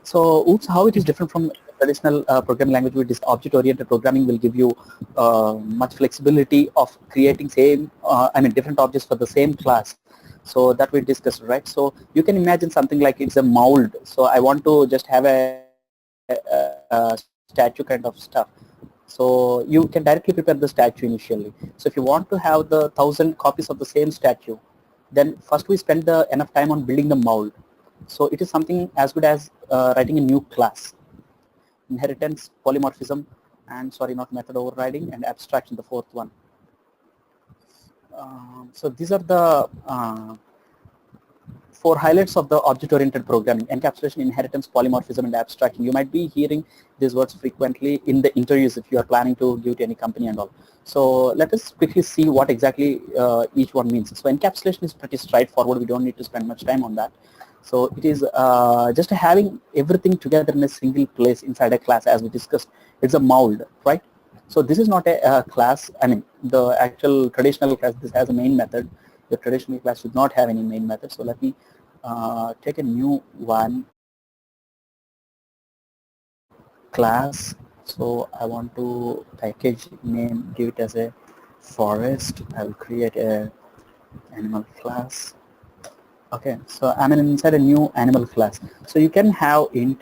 So oops, how it is different from traditional programming language, with this object-oriented programming will give you much flexibility of creating different objects for the same class. So that we discussed, right? So you can imagine something like it's a mold. So I want to just have a statue kind of stuff. So you can directly prepare the statue initially. So if you want to have the 1,000 copies of the same statue, then first we spend the enough time on building the mold. So it is something as good as writing a new class. Inheritance, polymorphism, and sorry, not method overriding, and abstraction, the fourth one. So these are the four highlights of the object-oriented programming: encapsulation, inheritance, polymorphism, and abstraction. You might be hearing these words frequently in the interviews if you are planning to give to any company and all. So let us quickly see what exactly each one means. So encapsulation is pretty straightforward. We don't need to spend much time on that. So it is just having everything together in a single place inside a class, as we discussed. It's a mold, right? So this is not a class. I mean, the actual traditional class, this has a main method. The traditional class should not have any main method. So let me take a new one, class. So I want to package name, give it as a forest. I will create a animal class. Okay, so I'm inside a new animal class. So you can have int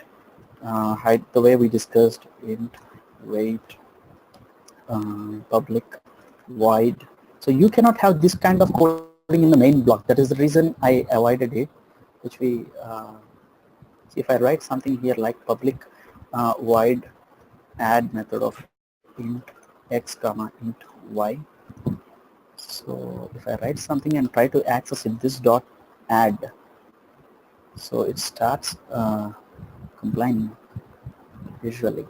height, the way we discussed, int weight, public void. So you cannot have this kind of coding in the main block. That is the reason I avoided it, which we see. If I write something here like public void add method of int x comma int y. So if I write something and try to access it, this dot add, so it starts complying visually.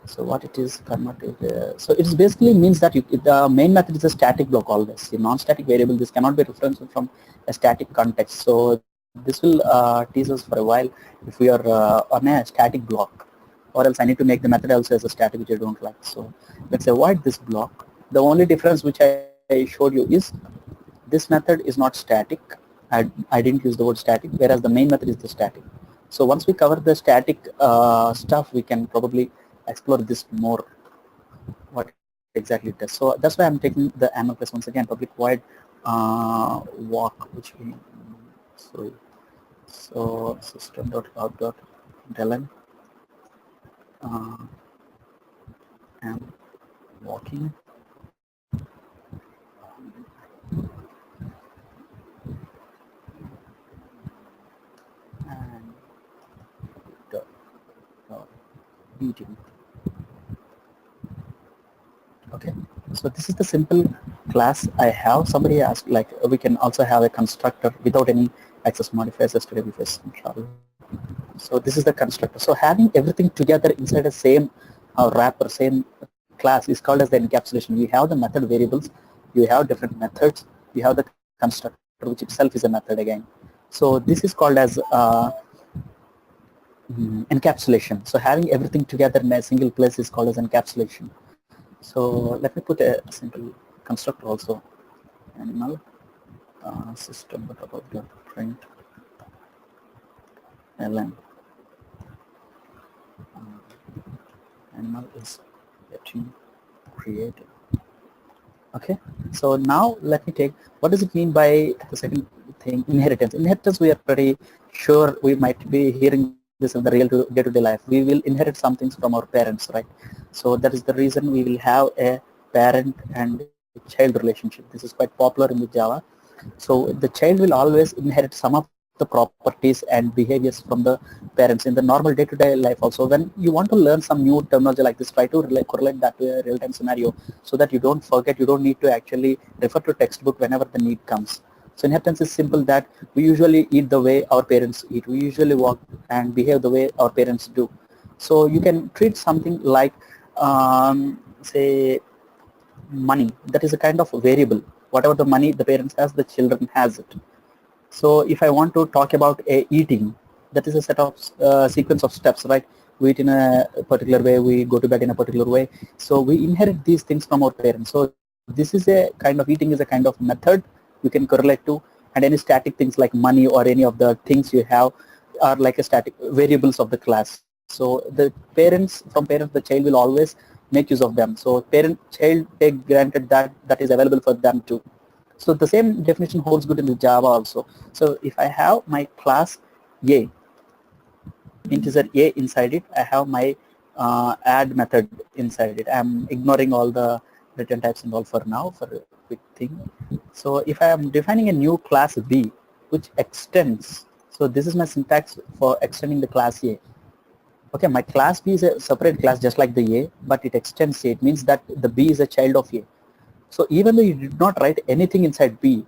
So what it is converted, so it basically means that the main method is a static block always. A non-static variable, this cannot be referenced from a static context. So this will tease us for a while if we are on a static block, or else I need to make the method also as a static, which I don't like. So let's avoid this block. The only difference which I showed you is this method is not static. I didn't use the word static, whereas the main method is the static. So once we cover the static stuff, we can probably explore this more, what exactly it does. So that's why I'm taking the animal class once again, public void walk, which we, sorry, so system.out.ln am walking. And eating. Okay, so this is the simple class I have. Somebody asked, like, we can also have a constructor without any access modifiers, yesterday we faced some trouble. So this is the constructor. So having everything together inside the same wrapper, same class, is called as the encapsulation. We have the method variables, you have different methods, you have the constructor, which itself is a method again. So this is called as encapsulation. So having everything together in a single place is called as encapsulation. So let me put a simple constructor also, animal system, but about the print ln animal is getting created. Okay, so now let me take, what does it mean by the second thing, inheritance. Inheritance, we are pretty sure we might be hearing this in the real day-to-day life. We will inherit some things from our parents, right? So that is the reason we will have a parent and child relationship. This is quite popular in the Java. So the child will always inherit some of the properties and behaviors from the parents in the normal day-to-day life also. When you want to learn some new terminology like this, try to correlate that to a real-time scenario so that you don't forget, you don't need to actually refer to textbook whenever the need comes. So inheritance is simple, that we usually eat the way our parents eat. We usually walk and behave the way our parents do. So you can treat something like, say, money. That is a kind of variable. Whatever the money the parents has, the children has it. So if I want to talk about eating, that is a set of sequence of steps, right? We eat in a particular way, we go to bed in a particular way. So we inherit these things from our parents. So this is a kind of, eating is a kind of method you can correlate to, and any static things like money or any of the things you have, are like a static variables of the class. So the parents, from parents, the child will always make use of them. So parent child take granted that that is available for them too. So the same definition holds good in the Java also. So if I have my class A, integer A inside it, I have my add method inside it. I'm ignoring all the return types and all for now for a quick thing. So if I am defining a new class B which extends, so this is my syntax for extending the class A. Okay, my class B is a separate class just like the A, but it extends A. It means that the B is a child of A. So even though you did not write anything inside B,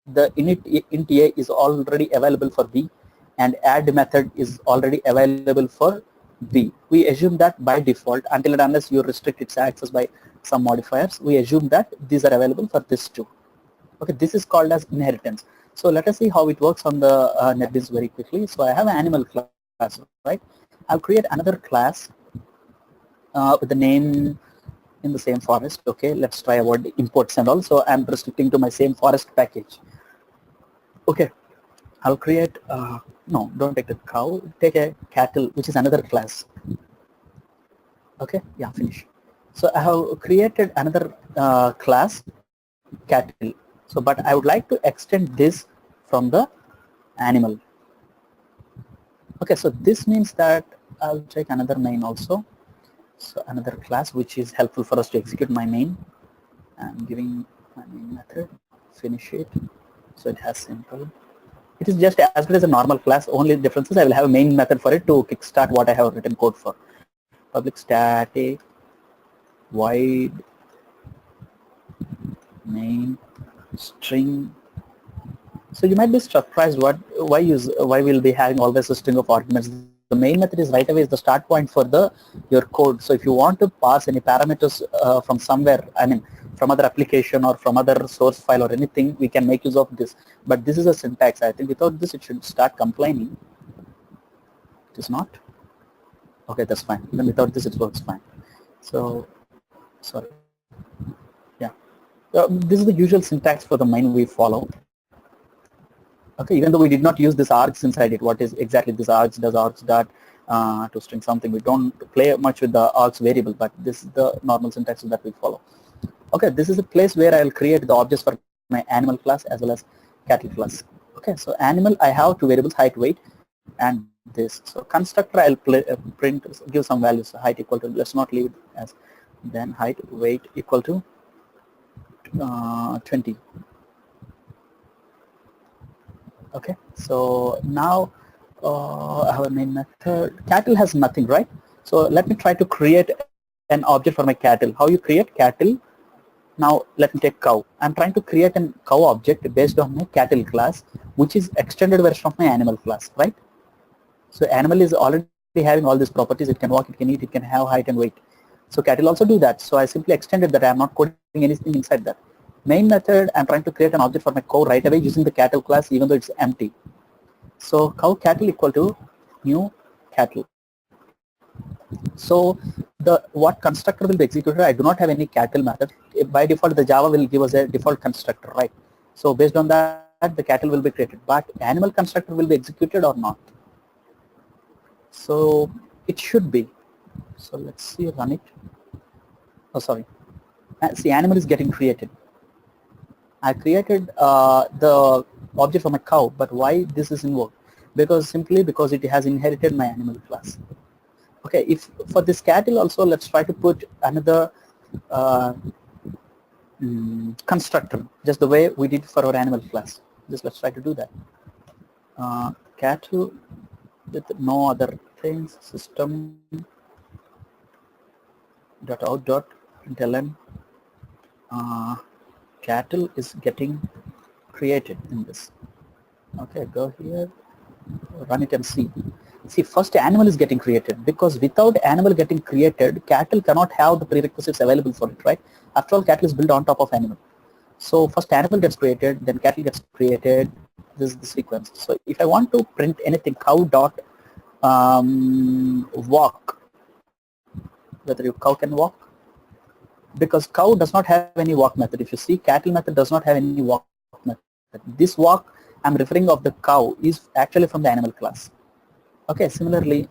the init int A is already available for B, and add method is already available for B. We assume that by default, until and unless you restrict its access by some modifiers, we assume that these are available for this too. Okay, this is called as inheritance. So let us see how it works on the NetBeans very quickly. So I have an animal class, right? I'll create another class with the name in the same forest. Okay, let's try about the imports and all. So I'm restricting to my same forest package. Okay, I'll create, no, don't take the cow, take a cattle, which is another class. Okay, yeah, finish. So I have created another class, cattle. So, but I would like to extend this from the animal. Okay, so this means that I'll take another main also. So another class which is helpful for us to execute my main. I'm giving my main method, finish it. So it has simple. It is just as good as a normal class, only difference is I will have a main method for it to kickstart what I have written code for. Public static void main string. So you might be surprised why we'll be having always a string of arguments. The main method is right away is the start point for your code. So if you want to pass any parameters from somewhere, I mean from other application or from other source file or anything, we can make use of this. But this is a syntax. I think without this it should start complaining. It is not. Okay, that's fine. Even without this it works fine. So sorry. Yeah. This is the usual syntax for the main we follow. Okay, even though we did not use this args inside it, what is exactly this args does args dot to string something. We don't play much with the args variable, but this is the normal syntax that we follow. Okay, this is a place where I'll create the objects for my animal class as well as cattle class. Okay, so animal I have two variables, height, weight, and this. So constructor I'll print, give some values, height equal to, let's not leave it as, then height, weight equal to 20. Okay, so now I have a main method. Cattle has nothing, right? So let me try to create an object for my cattle. How you create cattle? Now let me take cow. I'm trying to create a cow object based on my cattle class, which is extended version of my animal class, right? So animal is already having all these properties. It can walk, it can eat, it can have height and weight. So cattle also do that. So I simply extended that. I'm not coding anything inside that. Main method, I'm trying to create an object for my cow right away using the cattle class even though it's empty. So cow cattle equal to new cattle. So what constructor will be executed? I do not have any cattle method. By default, the Java will give us a default constructor, right? So based on that, the cattle will be created. But animal constructor will be executed or not? So it should be. So let's see, run it. Oh, sorry. See, animal is getting created. I created the object for my cow, but why this is invoked? Simply because it has inherited my animal class. Okay, if for this cattle also, let's try to put another constructor, just the way we did for our animal class. Just let's try to do that. Cattle with no other things, system dot out dot println cattle is getting created in this. Okay, go here, run it and see. See, first animal is getting created, because without animal getting created, cattle cannot have the prerequisites available for it, right? After all, cattle is built on top of animal. So first animal gets created, then cattle gets created. This is the sequence. So if I want to print anything, cow dot walk, whether your cow can walk, because cow does not have any walk method. If you see, cattle method does not have any walk method. This walk I'm referring of the cow is actually from the animal class. Okay, similarly,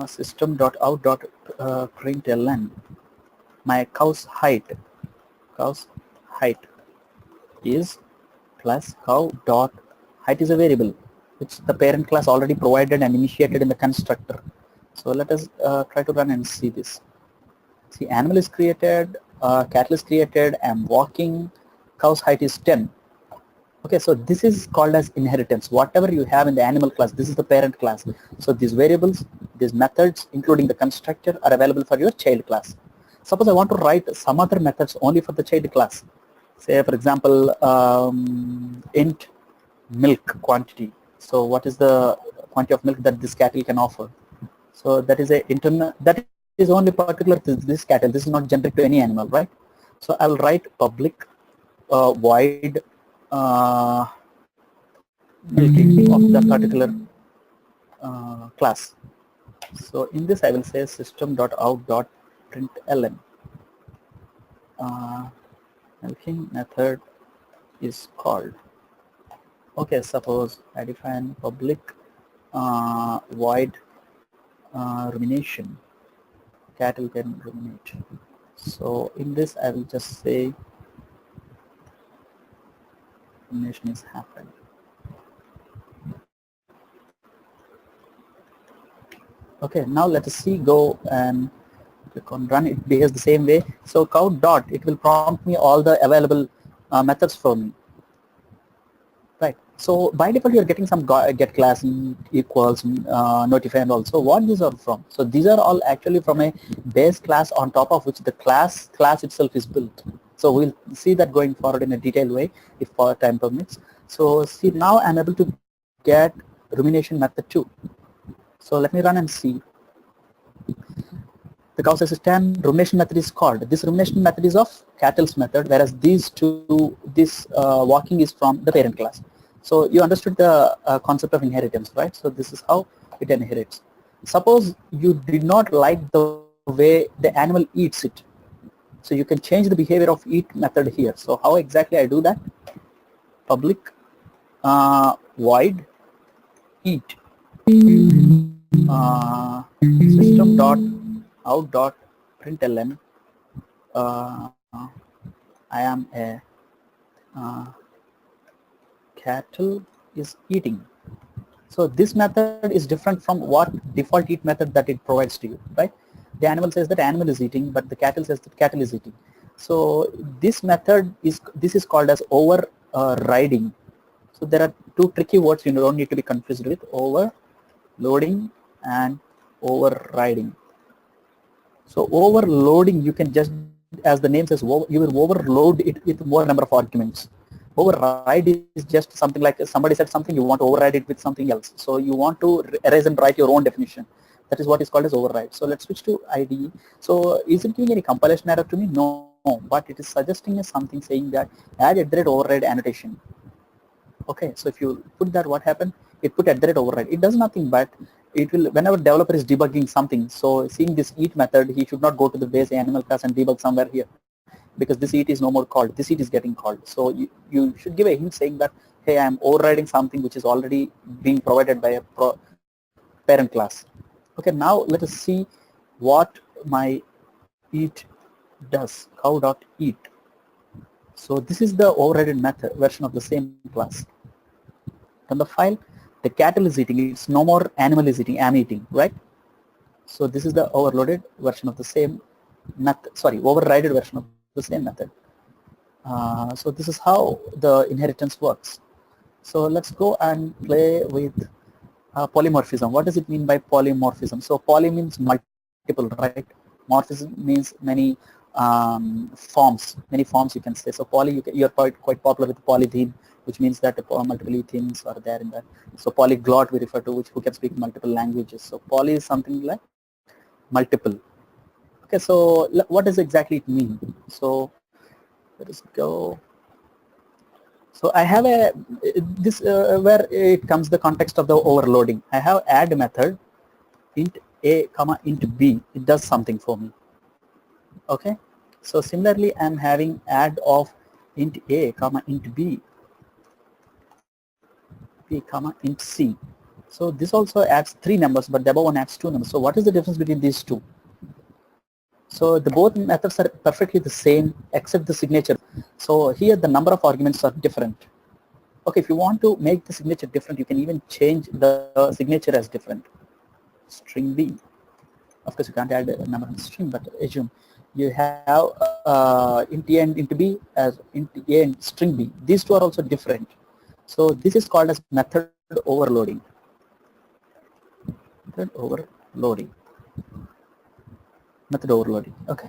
system.out.println, my cow's height is plus cow dot height is a variable which the parent class already provided and initiated in the constructor. So let us try to run and see this. See, animal is created, cattle is created, I'm walking, cow's height is 10. Okay, so this is called as inheritance. Whatever you have in the animal class, this is the parent class. So these variables, these methods, including the constructor, are available for your child class. Suppose I want to write some other methods only for the child class. Say, for example, int milk quantity. So what is the quantity of milk that this cattle can offer? So that is a internal, that is only particular to this cattle. This is not generic to any animal, right? So I will write public void milking of the particular class. So in this I will say system.out.println milking method is called. Okay, suppose I define public void rumination. Cattle can ruminate. So in this I will just say rumination is happened. Okay, now let us see, go and click on run. It behaves the same way. So cow dot, it will prompt me all the available methods for me. Right. So by default, you're getting some get class equals notify and also what these are from. So these are all actually from a base class on top of which the class itself is built. So we'll see that going forward in a detailed way if time permits. So see, now I'm able to get rumination method too. So let me run and see. The cow says 10 rumination method is called. This rumination method is of cattle's method, whereas these two, this walking is from the parent class. So you understood the concept of inheritance, right? So this is how it inherits. Suppose you did not like the way the animal eats it. So you can change the behavior of eat method here. So how exactly I do that? Public void eat system dot out dot println I am a cattle is eating. So this method is different from what default eat method that it provides to you, right? The animal says that animal is eating, but the cattle says that cattle is eating. So this method is called as overriding. So there are two tricky words you don't need to be confused with: overloading and overriding. So overloading, you can just, as the name says, you will overload it with more number of arguments. Override is just something like somebody said something, you want to override it with something else. So you want to erase and write your own definition. That is what is called as override. So let's switch to IDE. So is it giving any compilation error to me? No, but it is suggesting something saying that add @override annotation. Okay, so if you put that, what happened? It put @override. It does nothing, but it will, whenever developer is debugging something, so seeing this eat method, he should not go to the base animal class and debug somewhere here, because this eat is no more called. This eat is getting called. So you should give a hint saying that, hey, I am overriding something which is already being provided by a parent class. Okay, now let us see what my eat does. Cow.eat. So this is the overridden method version of the same class. On the file, the cattle is eating. It's no more animal is eating. I'm eating, right? So this is the overloaded version of the same method. Sorry, overridden version of the same method. So this is how the inheritance works. So let's go and play with polymorphism. What does it mean by polymorphism? So poly means multiple, right? Morphism means many forms you can say. So poly, you're quite popular with polythene, which means that multiple themes are there in that. So polyglot we refer to, which who can speak multiple languages. So poly is something like multiple. Okay, so what does exactly it mean? So let us go. So I have a this where it comes the context of the overloading. I have add method int a comma int b. It does something for me. Okay. So similarly, I'm having add of int a comma int b comma int c. So this also adds 3 numbers, but the above one adds 2 numbers. So what is the difference between these two? So the both methods are perfectly the same except the signature. So here the number of arguments are different. Okay, if you want to make the signature different, you can even change the signature as different. String B. Of course, you can't add a number on string, but assume you have int A and int B as int A and string B. These two are also different. So this is called as method overloading. Method overloading. Method overloading. Okay.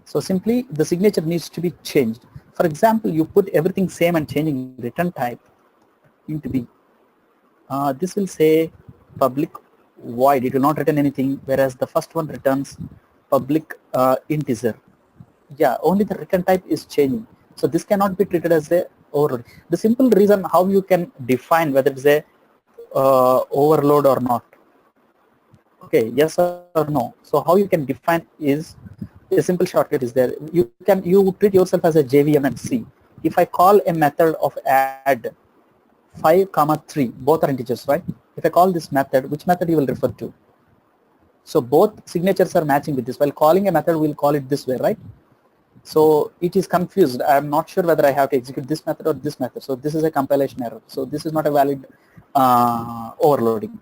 So simply the signature needs to be changed. For example, you put everything same and changing return type into B. This will say public void. It will not return anything, whereas the first one returns public integer. Yeah, only the return type is changing. So this cannot be treated as a overload. The simple reason how you can define whether it's a overload or not. Okay, yes or no. So how you can define is a simple shortcut is there. You treat yourself as a JVM and C. If I call a method of add 5, 3, both are integers, right? If I call this method, which method you will refer to? So both signatures are matching with this. While calling a method, we'll call it this way, right? So it is confused. I'm not sure whether I have to execute this method or this method. So this is a compilation error. So this is not a valid overloading.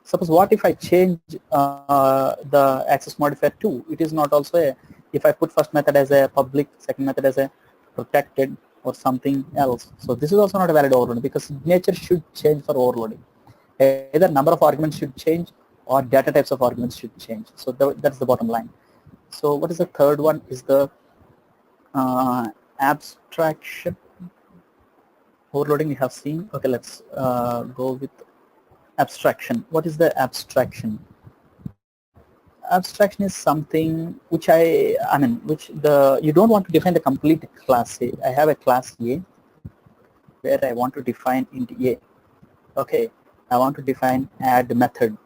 Suppose what if I change the access modifier to, it is not also a, if I put first method as a public, second method as a protected or something else. So this is also not a valid overloading because signature should change for overloading. Either number of arguments should change or data types of arguments should change. So that's the bottom line. So what is the third one is the abstraction. Overloading we have seen. Okay, let's go with abstraction. What is the abstraction? Abstraction is something which which you don't want to define the complete class A. I have a class A where I want to define int A. Okay, I want to define add method.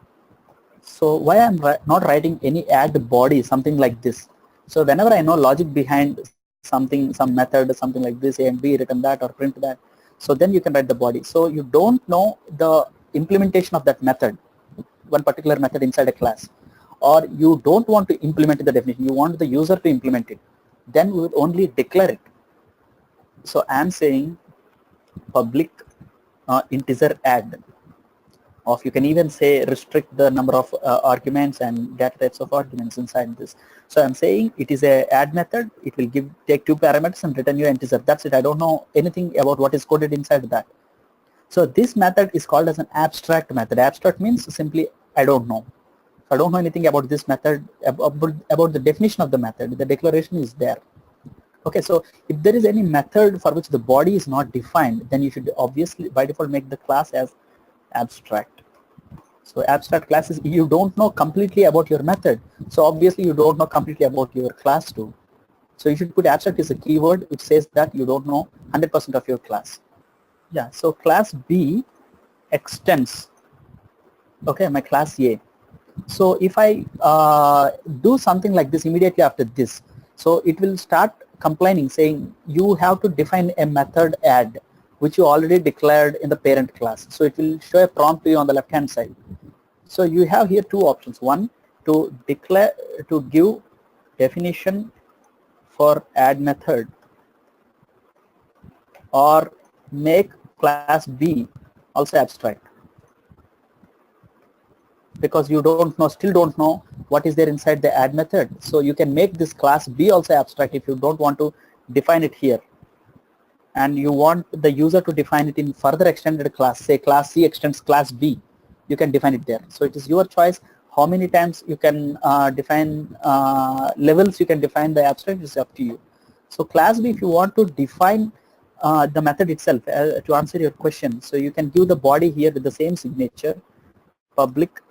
So why I'm not writing any add body, something like this. So whenever I know logic behind something, some method, something like this, A and B, return that or print that, so then you can write the body. So you don't know the implementation of that method, one particular method inside a class, or you don't want to implement the definition, you want the user to implement it, then we would only declare it. So I'm saying public integer add, or you can even say restrict the number of arguments and data types of arguments inside this. So I'm saying it is a add method. It will take 2 parameters and return you integer. That's it. I don't know anything about what is coded inside that. So this method is called as an abstract method. Abstract means simply I don't know. So I don't know anything about this method, about the definition of the method. The declaration is there. Okay, so if there is any method for which the body is not defined, then you should obviously by default make the class as abstract. So abstract class is you don't know completely about your method. So obviously you don't know completely about your class too. So you should put abstract is a keyword which says that you don't know 100% of your class. Yeah, so class B extends, okay, my class A. So if I do something like this immediately after this, so it will start complaining saying you have to define a method add which you already declared in the parent class. So it will show a prompt to you on the left hand side. So you have here 2 options. One, to declare, to give definition for add method, or make class B also abstract, because you still don't know what is there inside the add method. So you can make this class B also abstract if you don't want to define it here, and you want the user to define it in further extended class, say class C extends class B, you can define it there. So it is your choice how many times you can define levels you can define the abstract is up to you. So class B, if you want to define the method itself, to answer your question, so you can give the body here with the same signature, public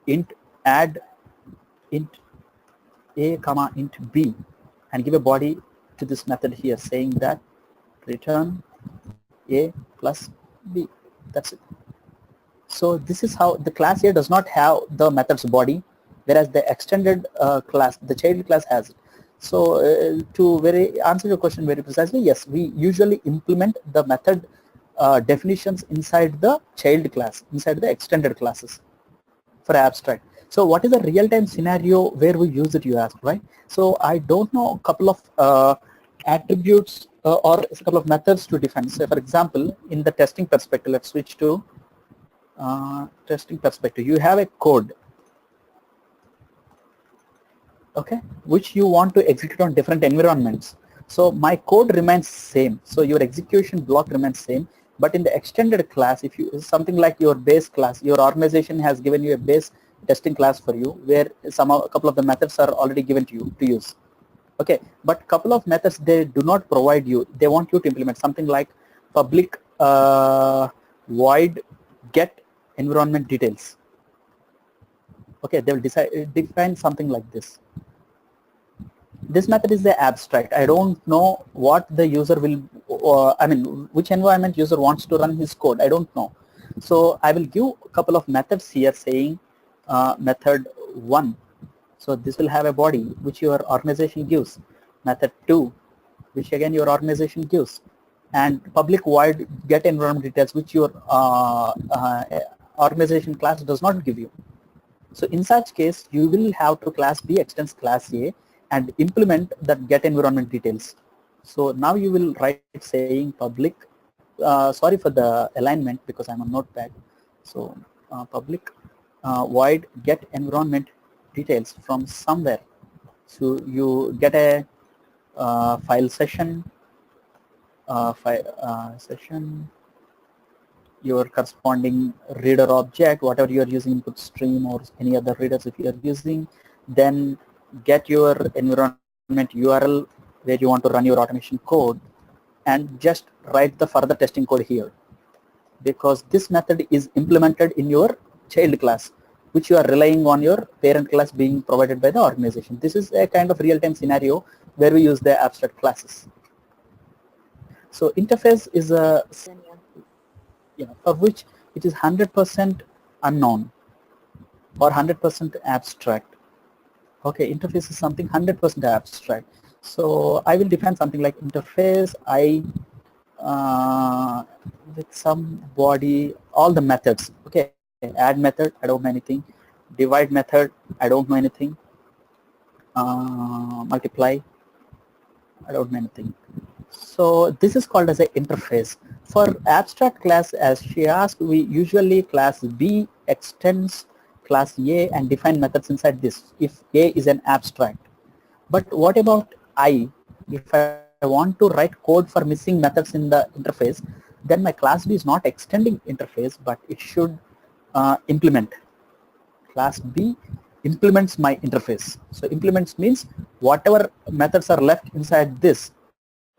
int add int A comma int B, and give a body to this method here saying that return A plus B. That's it. So this is how the class A does not have the method's body, whereas the extended class, the child class, has it. So to answer your question very precisely, yes, we usually implement the method definitions inside the child class, inside the extended classes for abstract. So what is the real-time scenario where we use it, you ask, right? So I don't know a couple of attributes or a couple of methods to define. So for example, in the testing perspective, let's switch to testing perspective. You have a code, okay, which you want to execute on different environments. So my code remains same. So your execution block remains same. But in the extended class, if you something like your base class, your organization has given you a base testing class for you, where a couple of the methods are already given to you to use. Okay, but couple of methods they do not provide you. They want you to implement something like public void get environment details. Okay, they will define something like this. This method is the abstract. I don't know what the user will, I mean, which environment user wants to run his code. I don't know. So I will give a couple of methods here saying method 1. So this will have a body which your organization gives. Method 2, which again your organization gives. And public void get environment details, which your organization class does not give you. So in such case, you will have to class B extends class A and implement that get environment details. So now you will write saying public, sorry for the alignment because I'm on notepad. So public void get environment details from somewhere. So you get a file session, session, your corresponding reader object, whatever you are using, input stream or any other readers if you are using, then get your environment URL where you want to run your automation code and just write the further testing code here, because this method is implemented in your child class, which you are relying on your parent class being provided by the organization. This is a kind of real-time scenario where we use the abstract classes. So interface is a for which it is 100% unknown or 100% abstract. Okay, interface is something 100% abstract. So I will define something like interface I with some body, all the methods. Okay, add method, I don't know anything. Divide method, I don't know anything. Multiply, I don't know anything. So this is called as an interface. For abstract class, as she asked, we usually class B extends class A and define methods inside this if A is an abstract. But what about I? If I want to write code for missing methods in the interface, then my class B is not extending interface, but it should implement. Class B implements my interface. So implements means whatever methods are left inside this,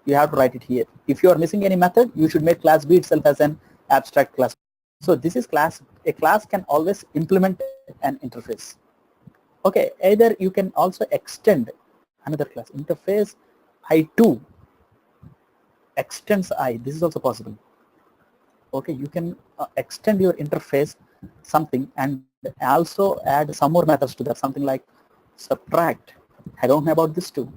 you have to write it here. If you are missing any method, you should make class B itself as an abstract class. So this is class. A class can always implement an interface. Okay, either you can also extend another class. Interface I2 extends I. This is also possible. Okay, you can extend your interface something and also add some more methods to that, something like subtract. I don't know about this too.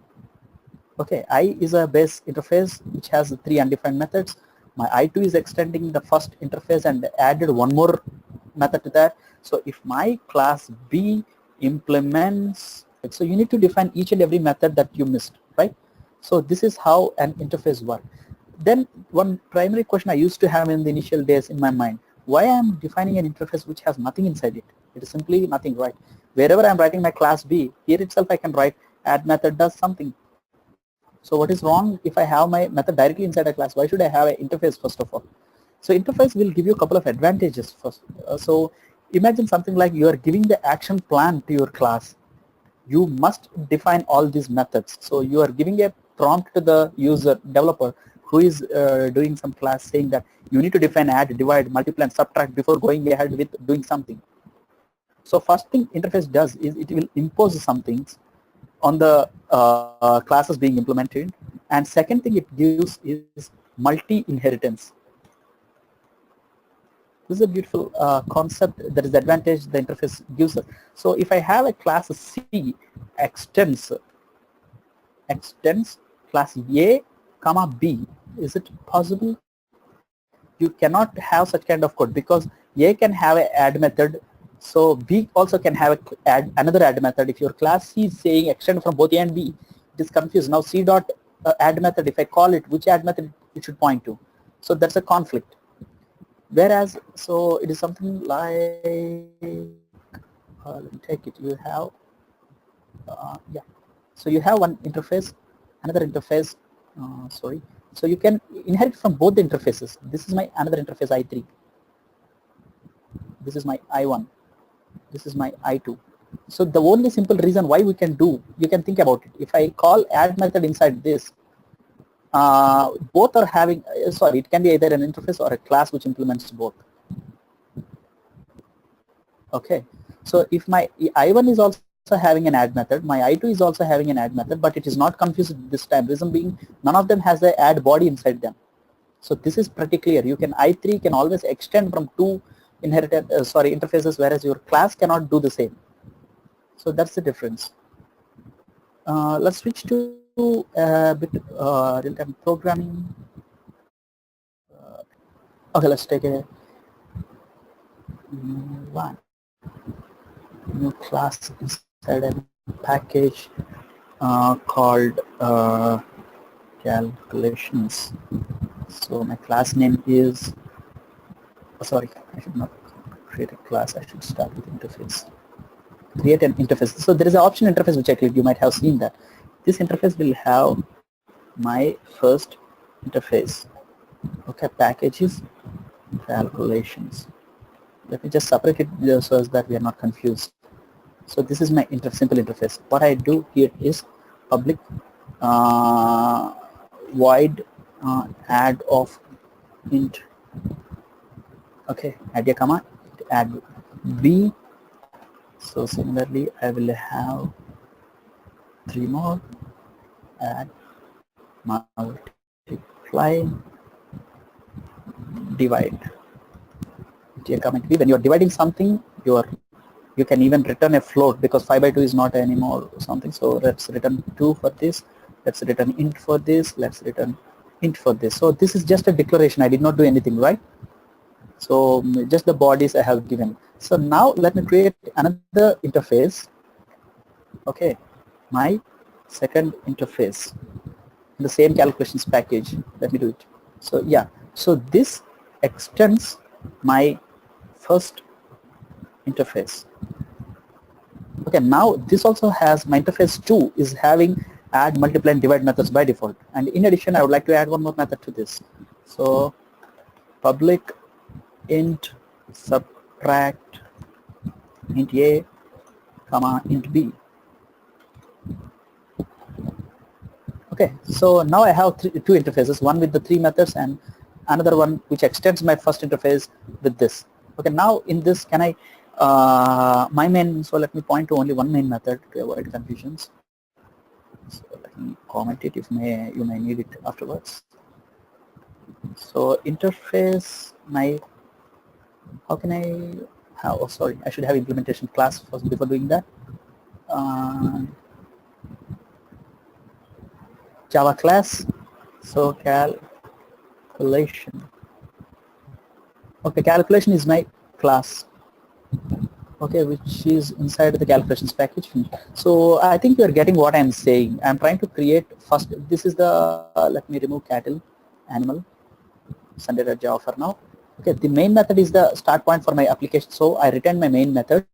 Okay, I is a base interface which has 3 undefined methods. My I2 is extending the first interface and added one more method to that. So if my class B implements, so you need to define each and every method that you missed, right? So this is how an interface works. Then one primary question I used to have in the initial days in my mind, why I am defining an interface which has nothing inside it? It is simply nothing, right? Wherever I am writing my class B, here itself I can write add method does something. So what is wrong if I have my method directly inside a class? Why should I have an interface first of all? So interface will give you a couple of advantages first. So imagine something like you are giving the action plan to your class. You must define all these methods. So you are giving a prompt to the user developer who is doing some class saying that you need to define add, divide, multiply and subtract before going ahead with doing something. So first thing interface does is it will impose some things on the classes being implemented, and second thing it gives is multi-inheritance. This is a beautiful concept. That is the advantage the interface gives us. So if I have a class C extends class A comma B, is it possible? you cannot have such kind of code because A can have an add method, so B also can have another add method. If your class C is saying extend from both A and B, it is confused. Now C dot add method, if I call it, which add method it should point to? So that's a conflict. Whereas, so it is something like, let me take it. You have, yeah. So you have one interface, another interface. Sorry. So you can inherit from both the interfaces. This is my another interface I3. This is my I1. This is my I2. So the only simple reason why we can do, you can think about it. If I call add method inside this, both are having, sorry, it can be either an interface or a class which implements both. Okay. So if my I1 is also having an add method, my I2 is also having an add method, but it is not confused this time. Reason being, none of them has the add body inside them. So this is pretty clear. You can I3 can always extend from two inherited interfaces, whereas your class cannot do the same. So that's the difference. Let's switch to a bit real-time programming. Okay, let's take a new class inside a package called calculations. So my class name is, sorry, I should not create a class. I should start with interface. Create an interface. So there is an option interface which I clicked. You might have seen that. This interface will have my first interface. Okay, packages, calculations. Let me just separate it so that we are not confused. So this is my simple interface. What I do here is public void add of int. Okay, add a command, add b. So similarly, I will have 3 more, add multiply divide. A comment b. When you are dividing something, you can even return a float because 5 by 2 is not anymore something. So let's return 2 for this. Let's return int for this. Let's return int for this. So this is just a declaration. I did not do anything, right? So just the bodies I have given. So now let me create another interface. Okay, my second interface in the same calculations package. Let me do it. So yeah, so this extends my first interface. Okay, now this also has my interface 2 is having add, multiply and divide methods by default. And in addition, I would like to add one more method to this. So public int subtract int a comma int b. Okay, so now I have two interfaces, one with the 3 methods and another one which extends my first interface with this. Okay, now in this, can I my main, so let me point to only one main method to avoid confusions. So let me comment it if you may need it afterwards. So interface, my, how can I have, oh sorry, I should have implementation class first before doing that. Java class, so calculation. Okay, calculation is my class. Okay, which is inside the calculations package. So I think you are getting what I'm saying. I'm trying to create first. This is the let me remove cattle, animal, Sunday.java for now. Okay, the main method is the start point for my application. So I return my main method.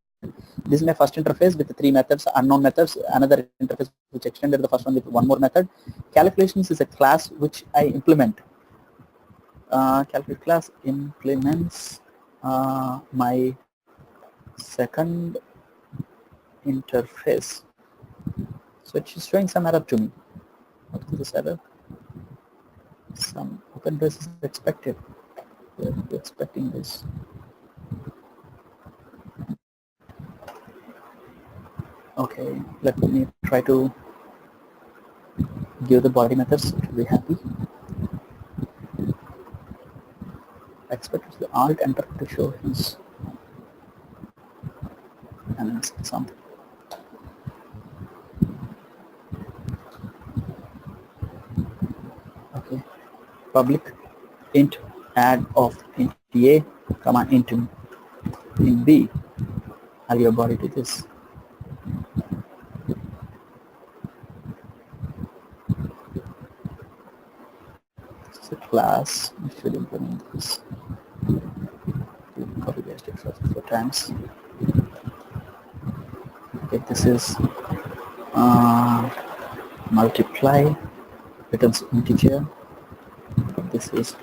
This is my first interface with the 3 methods, unknown methods, another interface which extended the first one with one more method. Calculations is a class which I implement. Calculate class implements my second interface. So it's showing some error to me. What is this error? Some open brace is expected. We're expecting this. Okay, let me try to give the body methods to be happy. I expect the alt enter to show his and something. Okay, public int add of into A, comma into in B, add your body to this. This is a class, we should implement this. Copy paste it four times. Okay, this is multiply, returns integer. This is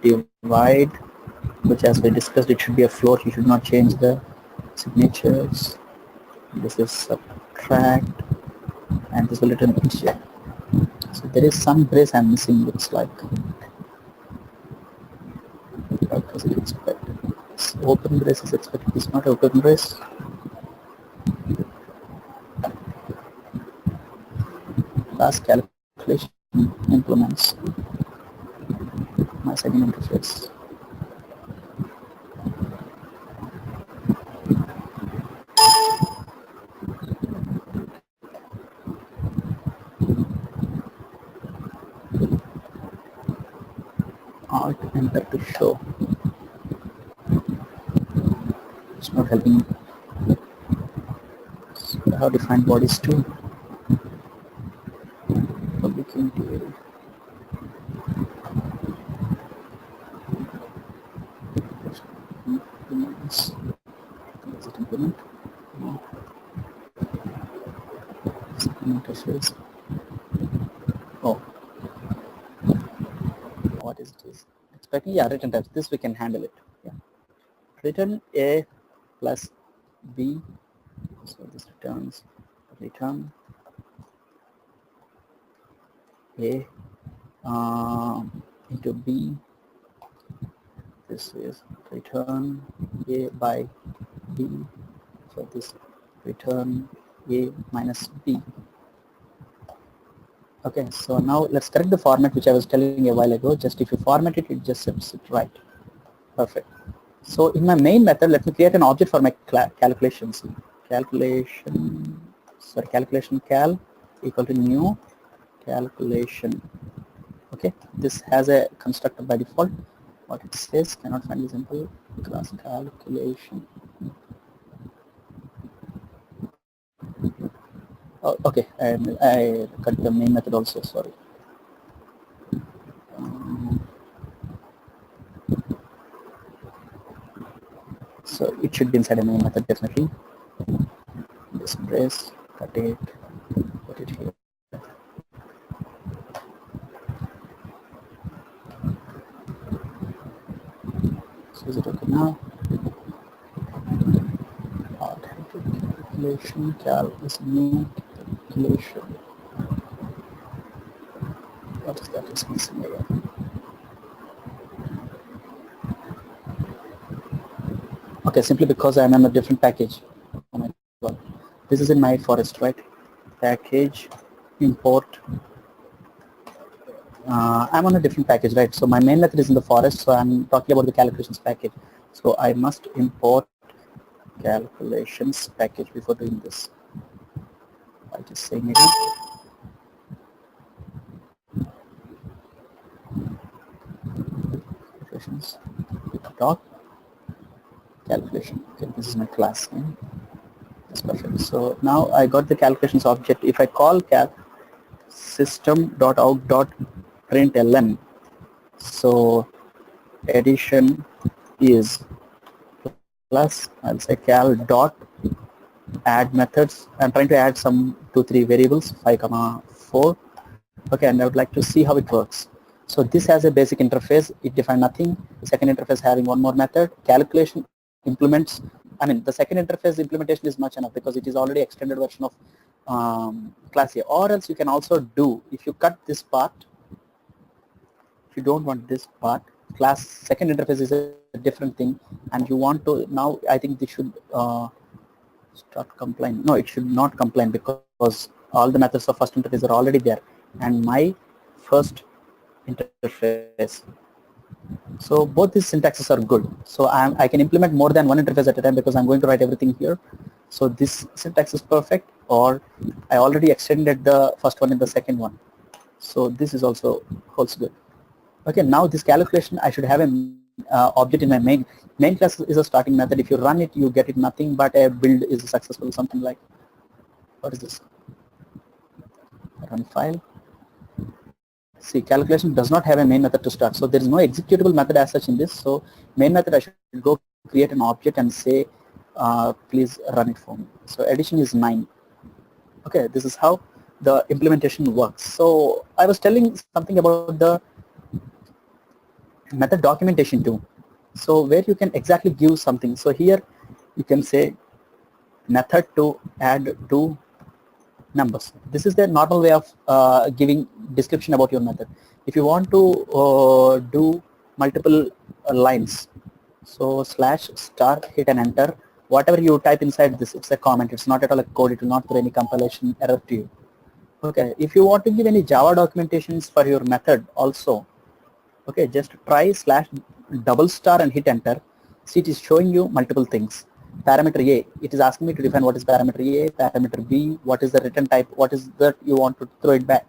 divide, which as we discussed, it should be a float. You should not change the signatures. This is subtract, and this will return integer. So there is some brace I'm missing, looks like. What was it expected? This open brace is expected. It's not open brace. Last calculation implements my second interface. Alt enter to show. It's not helping me. So I have defined bodies too. Public interior. Implements. Is it implement? No. Interface. Oh, what is this? Expecting, yeah, return types. This we can handle it. Yeah, return A plus B. So this returns return A into B. This is return A by B. So this return A minus B. Okay, so now let's correct the format which I was telling a while ago. Just if you format it, it just sets it right. Perfect. So in my main method, let me create an object for my calculations. Calculation cal equal to new calculation. Okay, this has a constructor by default. What it says, cannot find example class calculation. Oh, okay, I cut the main method also, sorry. So it should be inside a main method definitely. This brace, cut it, put it here. So is it okay now? Calculation, cal is new calculation. What is that is missing again? Okay, simply because I'm on a different package. Oh my God. This is in my forest, right? Package, import. I'm on a different package, right? So my main method is in the forest, so I'm talking about the calculations package. So I must import calculations package before doing this. I'll just say again. Calculations dot calculation. Okay, this is my class name. That's perfect. So now I got the calculations object. If I call cal system.out.println, so addition is plus, I'll say cal dot add methods. I'm trying to add some 2-3 variables, 5, 4. Okay, and I would like to see how it works. So this has a basic interface. It defines nothing. The second interface having one more method. Calculation implements. I mean, the second interface implementation is much enough because it is already extended version of class A. Or else you can also do, if you cut this part, if you don't want this part, class second interface is a different thing, and you want to, now I think this should start complying. No, it should not comply because all the methods of first interface are already there, and my first interface. So both these syntaxes are good. So I can implement more than one interface at a time because I'm going to write everything here. So this syntax is perfect, or I already extended the first one in the second one. So this is also holds good. Okay, now this calculation, I should have a object in my main class is a starting method. If you run it, you get it nothing but a build is successful, something like, what is this? Run file. See, calculation does not have a main method to start, so there is no executable method as such in this. So main method, I should go create an object and say, please run it for me. So addition is 9. Okay, this is how the implementation works. So I was telling something about the method documentation too. So where you can exactly give something. So here you can say method to add two numbers. This is the normal way of giving description about your method. If you want to do multiple lines, so slash star, hit and enter. Whatever you type inside this, it's a comment. It's not at all a code. It will not throw any compilation error to you. Okay. If you want to give any Java documentations for your method also, okay, just try slash double star and hit enter. See, it is showing you multiple things. Parameter A, it is asking me to define what is parameter A, parameter B, what is the return type, what is that you want to throw it back.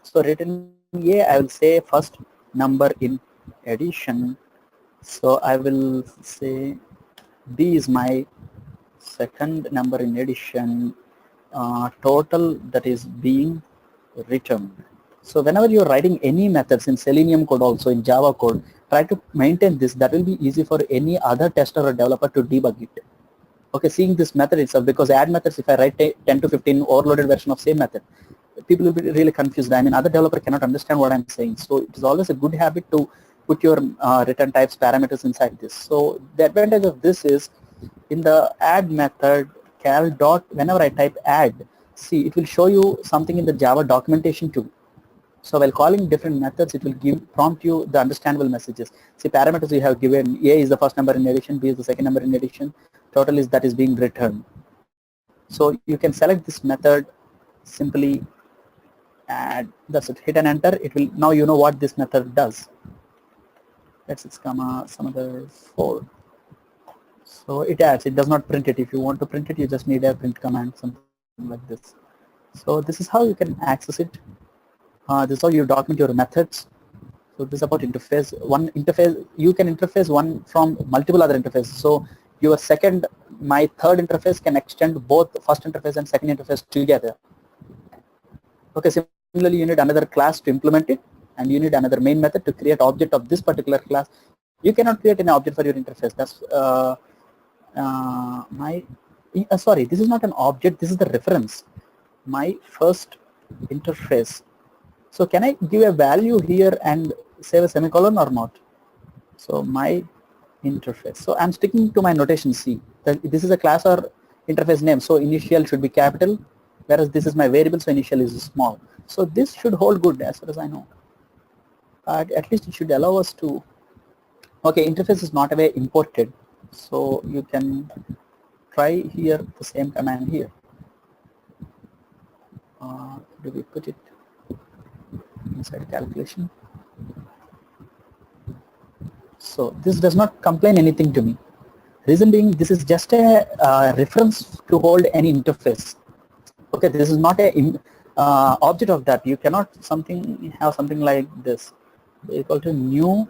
So return A, I will say first number in addition. So I will say B is my second number in addition, total that is being returned. So whenever you're writing any methods in Selenium code, also in Java code, try to maintain this. That will be easy for any other tester or developer to debug it. Okay, seeing this method itself, because add methods, if I write 10 to 15 overloaded version of same method, people will be really confused. I mean, other developer cannot understand what I'm saying. So it is always a good habit to put your return types parameters inside this. So the advantage of this is in the add method cal dot, whenever I type add, see, it will show you something in the Java documentation too. So while calling different methods, it will prompt you the understandable messages. See, parameters you have given, A is the first number in addition, B is the second number in addition, total is that is being returned. So you can select this method, simply add, that's it, hit and enter. It will, now you know what this method does. That's its comma, some other 4. So it adds, it does not print it. If you want to print it, you just need a print command, something like this. So this is how you can access it. This is how you document your methods. So this is about interface. One interface, you can interface one from multiple other interfaces. So your second, my third interface can extend both first interface and second interface together. Okay, similarly, you need another class to implement it, and you need another main method to create object of this particular class. You cannot create an object for your interface. That's sorry, this is not an object. This is the reference. My first interface. So can I give a value here and save a semicolon or not? So my interface. So I'm sticking to my notation C. This is a class or interface name. So initial should be capital, whereas this is my variable. So initial is small. So this should hold good as far as I know. At least it should allow us to. Okay, interface is not a way imported. So you can try here the same command here. Do we put it inside calculation? So this does not complain anything to me. Reason being, this is just a reference to hold any interface. Okay, this is not a object of that. You cannot have something like this equal to new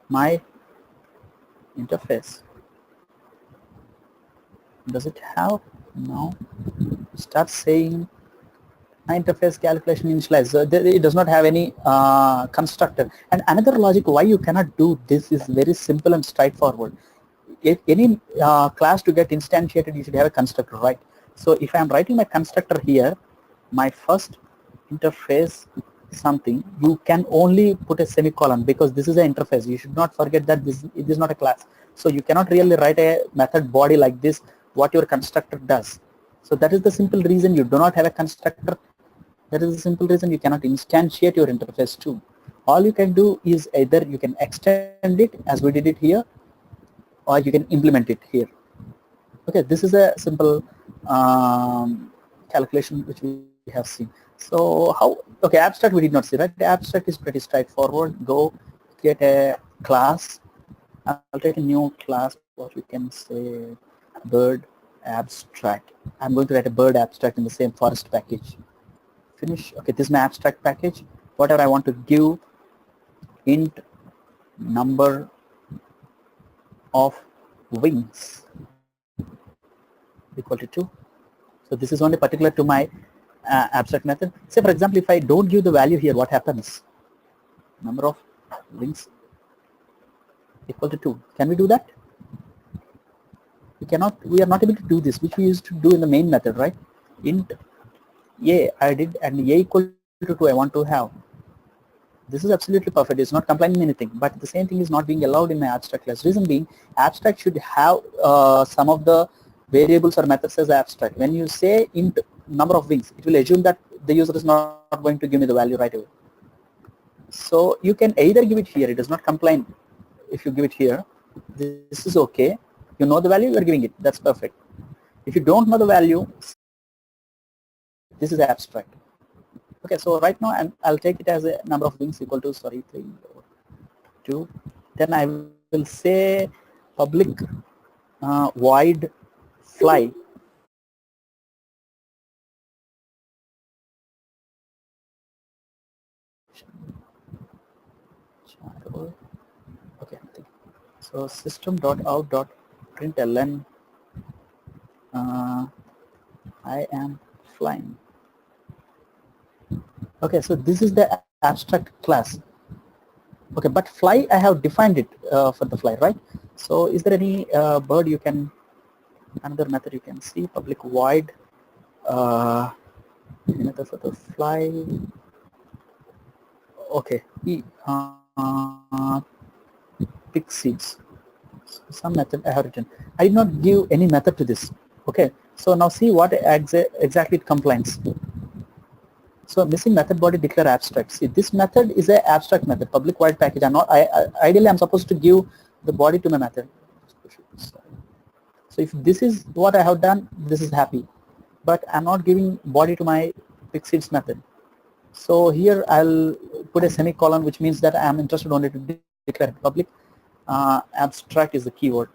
my interface. Does it have? No. Start saying my interface calculation initialize. So it does not have any constructor. And another logic why you cannot do this is very simple and straightforward. If any class to get instantiated, you should have a constructor, right? So if I am writing my constructor here, my first interface something, you can only put a semicolon because this is an interface. You should not forget that this is not a class. So you cannot really write a method body like this, what your constructor does. So that is the simple reason you do not have a constructor. That is the simple reason you cannot instantiate your interface too. All you can do is either you can extend it as we did it here, or you can implement it here. Okay, this is a simple calculation which we have seen. So how, okay, abstract we did not see, right? The abstract is pretty straightforward. Go create a class. I'll take a new class, what we can say, bird abstract. I'm going to write a bird abstract in the same forest package. Finish. Okay, this is my abstract package. Whatever I want to give int number of wings equal to 2. So this is only particular to my abstract method. Say for example, if I don't give the value here, what happens? Number of wings equal to 2. Can we do that? We cannot. We are not able to do this, which we used to do in the main method, right? Int a I did, and a equal to 2 I want to have. This is absolutely perfect. It's not complaining anything, but the same thing is not being allowed in my abstract class. Reason being, abstract should have some of the variables or methods as abstract. When you say int number of wings, it will assume that the user is not going to give me the value right away. So you can either give it here. It does not complain if you give it here. This is okay. You know the value, you are giving it. That's perfect. If you don't know the value, this is abstract. Okay, so right now I'll take it as a number of wings equal to 3 or 2. Then I will say public void fly. Okay, so system.out.println I am flying. Okay, so this is the abstract class. Okay, but fly I have defined it for the fly, right? So is there any bird you can, another method you can see, public void method for the fly. Okay, pick seeds. Some method I have written. I did not give any method to this. Okay, so now see what exactly it complains. So missing method body declare abstract. See, this method is an abstract method, public void package. I'm not. Ideally I'm supposed to give the body to my method. So if this is what I have done, this is happy, but I'm not giving body to my pick-seeds method. So here I'll put a semicolon, which means that I'm interested only to declare public abstract is the keyword.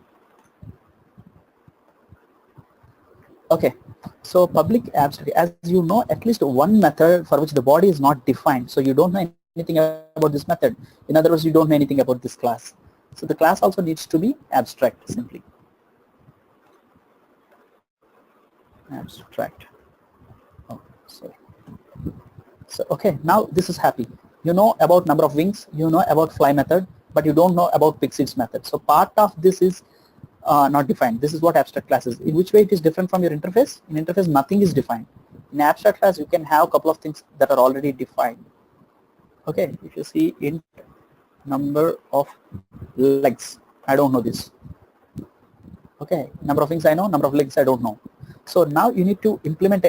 Okay, so public abstract, as you know, at least one method for which the body is not defined. So you don't know anything about this method. In other words, you don't know anything about this class. So the class also needs to be abstract simply. Abstract. Oh, sorry. So okay, now this is happy. You know about number of wings, you know about fly method, but you don't know about pick-seeds method. So part of this is not defined. This is what abstract class is. In which way it is different from your interface? In interface, nothing is defined. In abstract class, you can have a couple of things that are already defined. Okay, if you see int number of legs, I don't know this. Okay, number of wings I know, number of legs I don't know. So now you need to implement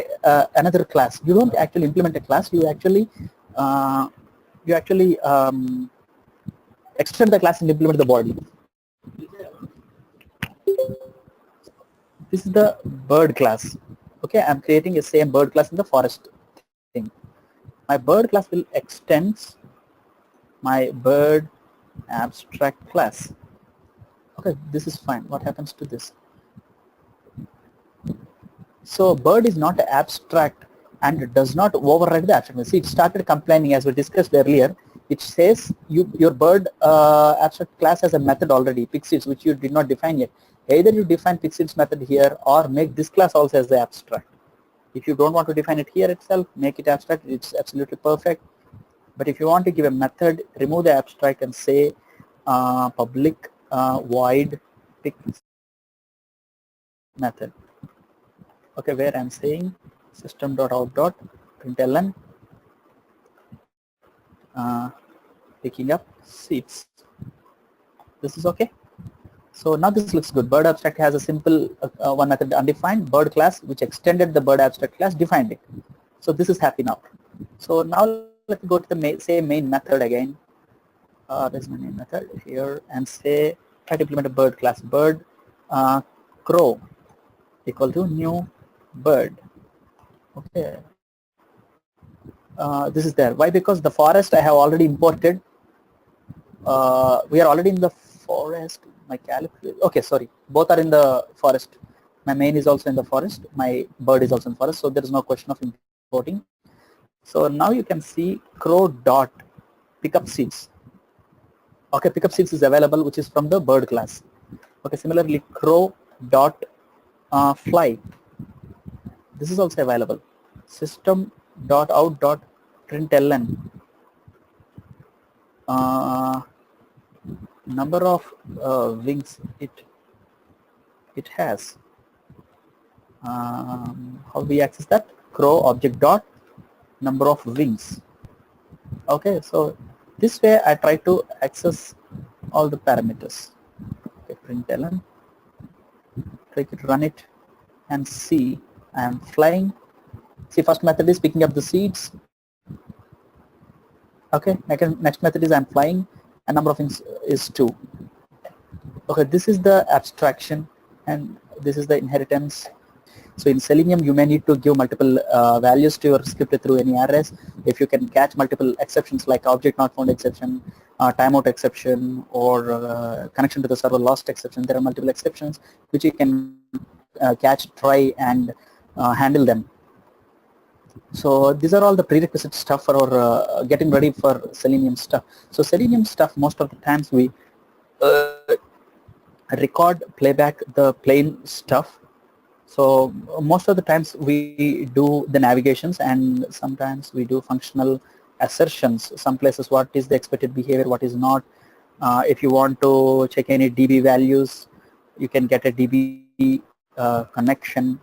another class. You don't actually implement a class. You actually extend the class and implement the body. This is the bird class. Okay, I'm creating a same bird class in the forest thing. My bird class will extend my bird abstract class. Okay, this is fine. What happens to this? So bird is not abstract and does not override the abstract. See, it started complaining as we discussed earlier. It says your bird abstract class has a method already, pick-seeds, which you did not define yet. Either you define pick-seeds method here or make this class also as the abstract. If you don't want to define it here itself, make it abstract. It's absolutely perfect. But if you want to give a method, remove the abstract and say public void pick method. Okay, where I'm saying system.out.println picking up seeds. This is okay. So now this looks good. Bird abstract has a simple one method undefined, bird class, which extended the bird abstract class, defined it. So this is happy now. So now let's go to the same main method again. There's my main method here, and say try to implement a bird class. Bird crow equal to new bird. Okay. This is there. Why? Because the forest I have already imported. We are already in the forest. My calculate. Okay, sorry. Both are in the forest. My main is also in the forest. My bird is also in the forest. So there is no question of importing. So now you can see crow dot pick up seeds. Okay, pickup 6 is available, which is from the bird class. Okay, similarly, crow dot fly. This is also available. System dot out dot println. Number of wings it has. How we access that? Crow object dot number of wings. Okay, so this way I try to access all the parameters. Okay, println, take it, run it, and see I am flying. See, first method is picking up the seeds. Okay, next method is I'm flying, and number of wings is 2. Okay, this is the abstraction, and this is the inheritance. So in Selenium, you may need to give multiple values to your script through any arrays. If you can catch multiple exceptions like object not found exception, timeout exception, or connection to the server lost exception, there are multiple exceptions which you can catch, try, and handle them. So these are all the prerequisite stuff for our getting ready for Selenium stuff. So Selenium stuff, most of the times we record, playback the plain stuff. So most of the times we do the navigations, and sometimes we do functional assertions. Some places what is the expected behavior, what is not. If you want to check any DB values, you can get a DB connection.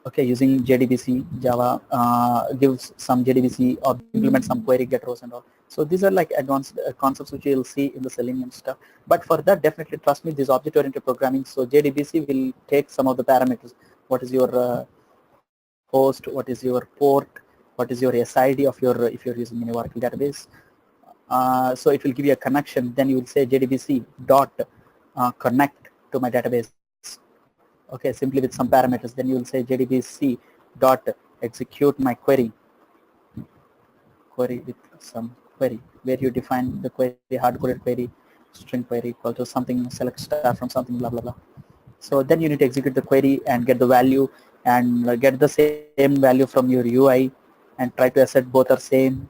Okay, using JDBC, Java gives some JDBC or implement some query get rows and all. So these are like advanced concepts which you'll see in the Selenium stuff. But for that, definitely trust me, this object-oriented programming. So JDBC will take some of the parameters. What is your host? What is your port? What is your SID of your if you're using any Oracle database? So it will give you a connection. Then you will say JDBC dot connect to my database. Okay, simply with some parameters. Then you will say JDBC dot execute my query with some query, where you define the query, hard-coded query, string query equal to something, select star from something, blah blah blah. So then you need to execute the query and get the value, and get the same value from your UI, and try to assert both are same.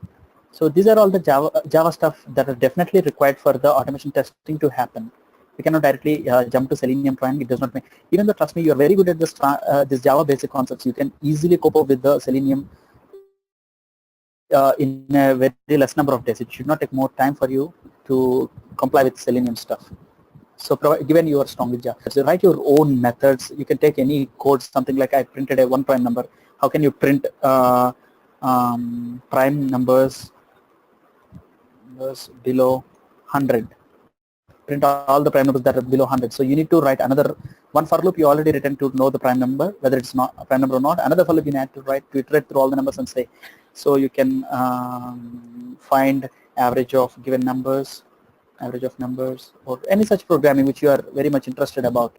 So these are all the Java stuff that are definitely required for the automation testing to happen. We cannot directly jump to Selenium trying. It does not make, even though trust me, you are very good at this Java basic concepts, you can easily cope up with the Selenium in a very less number of days. It should not take more time for you to comply with Selenium stuff. So given you are strong with Java, so write your own methods. You can take any code, something like I printed a one prime number. How can you print prime numbers below 100? Print all the prime numbers that are below 100. So you need to write another one for loop you already written to know the prime number, whether it's not a prime number or not. Another for loop you need to write to iterate through all the numbers and say, so you can find average of given numbers, average of numbers, or any such programming which you are very much interested about.